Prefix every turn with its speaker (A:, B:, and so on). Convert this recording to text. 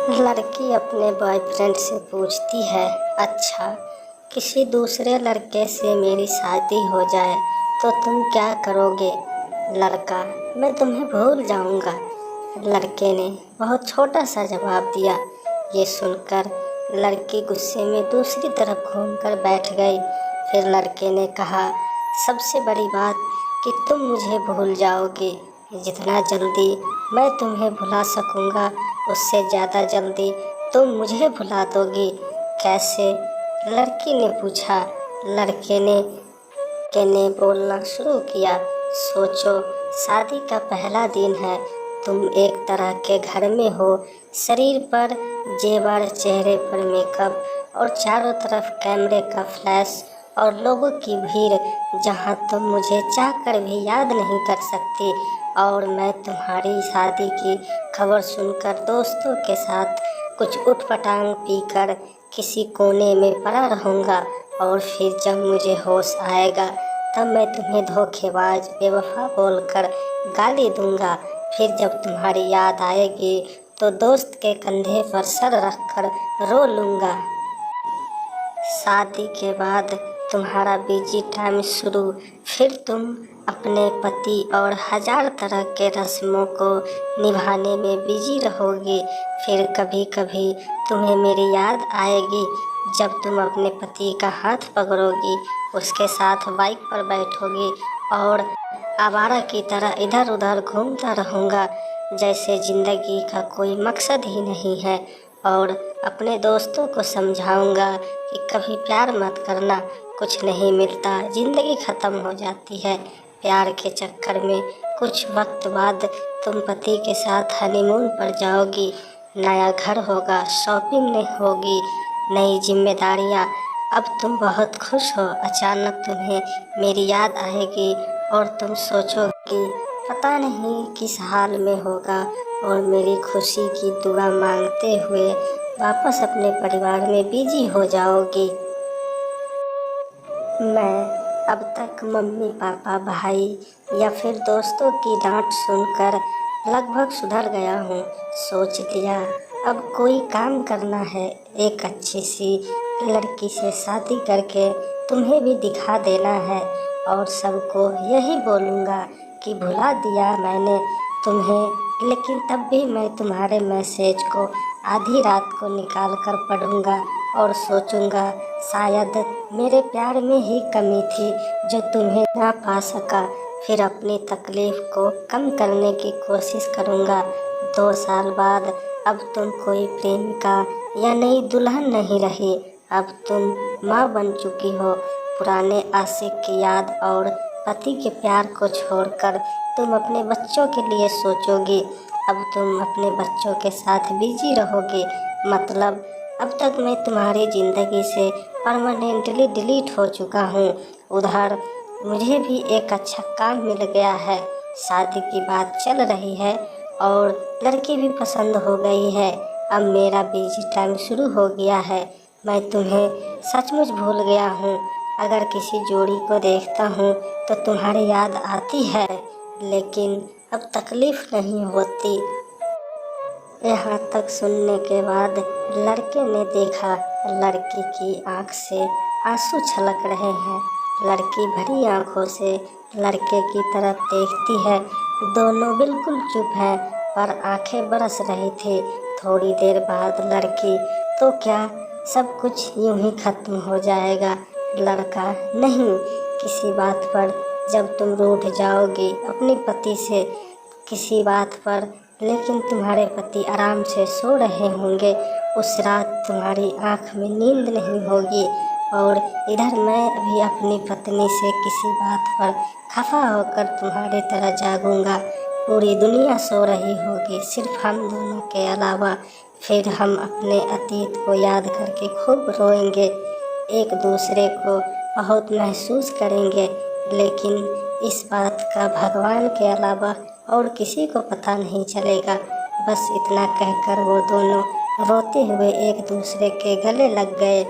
A: लड़की अपने बॉयफ्रेंड से पूछती है, अच्छा किसी दूसरे लड़के से मेरी शादी हो जाए तो तुम क्या करोगे? लड़का, मैं तुम्हें भूल जाऊंगा। लड़के ने बहुत छोटा सा जवाब दिया। ये सुनकर लड़की गुस्से में दूसरी तरफ घूमकर बैठ गई। फिर लड़के ने कहा, सबसे बड़ी बात कि तुम मुझे भूल जाओगे। जितना जल्दी मैं तुम्हें भुला सकूंगा उससे ज़्यादा जल्दी तुम मुझे भुला दोगी। कैसे? लड़की ने पूछा। लड़के ने बोलना शुरू किया, सोचो, शादी का पहला दिन है, तुम एक तरह के घर में हो, शरीर पर जेवर, चेहरे पर मेकअप और चारों तरफ कैमरे का फ्लैश और लोगों की भीड़, जहां तुम मुझे चाहकर भी याद नहीं कर सकती। और मैं तुम्हारी शादी की खबर सुनकर दोस्तों के साथ कुछ उठपटांग पीकर किसी कोने में पड़ा रहूँगा और फिर जब मुझे होश आएगा तब मैं तुम्हें धोखेबाज, बेवफा बोलकर गाली दूंगा। फिर जब तुम्हारी याद आएगी तो दोस्त के कंधे पर सर रखकर रो लूँगा। शादी के बाद तुम्हारा बिजी टाइम शुरू, फिर तुम अपने पति और हजार तरह के रस्मों को निभाने में बिजी रहोगे। फिर कभी कभी तुम्हें मेरी याद आएगी जब तुम अपने पति का हाथ पकड़ोगी, उसके साथ बाइक पर बैठोगी और आवारा की तरह इधर उधर घूमता रहूँगा जैसे ज़िंदगी का कोई मकसद ही नहीं है। और अपने दोस्तों को समझाऊंगा कि कभी प्यार मत करना, कुछ नहीं मिलता, ज़िंदगी ख़त्म हो जाती है। प्यार के चक्कर में कुछ वक्त बाद तुम पति के साथ हनीमून पर जाओगी, नया घर होगा, शॉपिंग नहीं होगी, नई जिम्मेदारियाँ। अब तुम बहुत खुश हो, अचानक तुम्हें मेरी याद आएगी और तुम सोचोगी पता नहीं किस हाल में होगा और मेरी खुशी की दुआ मांगते हुए वापस अपने परिवार में बिजी हो जाओगी। मैं अब तक मम्मी पापा, भाई या फिर दोस्तों की डांट सुनकर लगभग सुधर गया हूँ। सोच लिया अब कोई काम करना है, एक अच्छी सी लड़की से शादी करके तुम्हें भी दिखा देना है और सबको यही बोलूँगा कि भुला दिया मैंने तुम्हें। लेकिन तब भी मैं तुम्हारे मैसेज को आधी रात को निकाल कर पढ़ूँगा और सोचूंगा शायद मेरे प्यार में ही कमी थी जो तुम्हें ना पा सका। फिर अपनी तकलीफ़ को कम करने की कोशिश करूँगा। 2 साल बाद अब तुम कोई प्रेमिका या नई दुल्हन नहीं रही, अब तुम माँ बन चुकी हो। पुराने आशिक की याद और पति के प्यार को छोड़कर तुम अपने बच्चों के लिए सोचोगी। अब तुम अपने बच्चों के साथ बिजी रहोगे। मतलब अब तक मैं तुम्हारी ज़िंदगी से परमानेंटली डिलीट हो चुका हूँ। उधर मुझे भी एक अच्छा काम मिल गया है, शादी की बात चल रही है और लड़की भी पसंद हो गई है। अब मेरा बिजी टाइम शुरू हो गया है, मैं तुम्हें सचमुच भूल गया हूँ। अगर किसी जोड़ी को देखता हूँ तो तुम्हारी याद आती है, लेकिन अब तकलीफ़ नहीं होती। यहाँ तक सुनने के बाद लड़के ने देखा, लड़की की आँख से आंसू छलक रहे हैं। लड़की भरी आँखों से लड़के की तरफ देखती है। दोनों बिल्कुल चुप हैं पर आंखें बरस रही थी। थोड़ी देर बाद लड़की, तो क्या सब कुछ यूं ही ख़त्म हो जाएगा? लड़का, नहीं, किसी बात पर जब तुम रूठ जाओगी अपने पति से, किसी बात पर, लेकिन तुम्हारे पति आराम से सो रहे होंगे, उस रात तुम्हारी आँख में नींद नहीं होगी और इधर मैं भी अपनी पत्नी से किसी बात पर खफा होकर तुम्हारी तरह जागूंगा। पूरी दुनिया सो रही होगी, सिर्फ हम दोनों के अलावा। फिर हम अपने अतीत को याद करके खूब रोएंगे, एक दूसरे को बहुत महसूस करेंगे, लेकिन इस बात का भगवान के अलावा और किसी को पता नहीं चलेगा। बस इतना कहकर वो दोनों रोते हुए एक दूसरे के गले लग गए।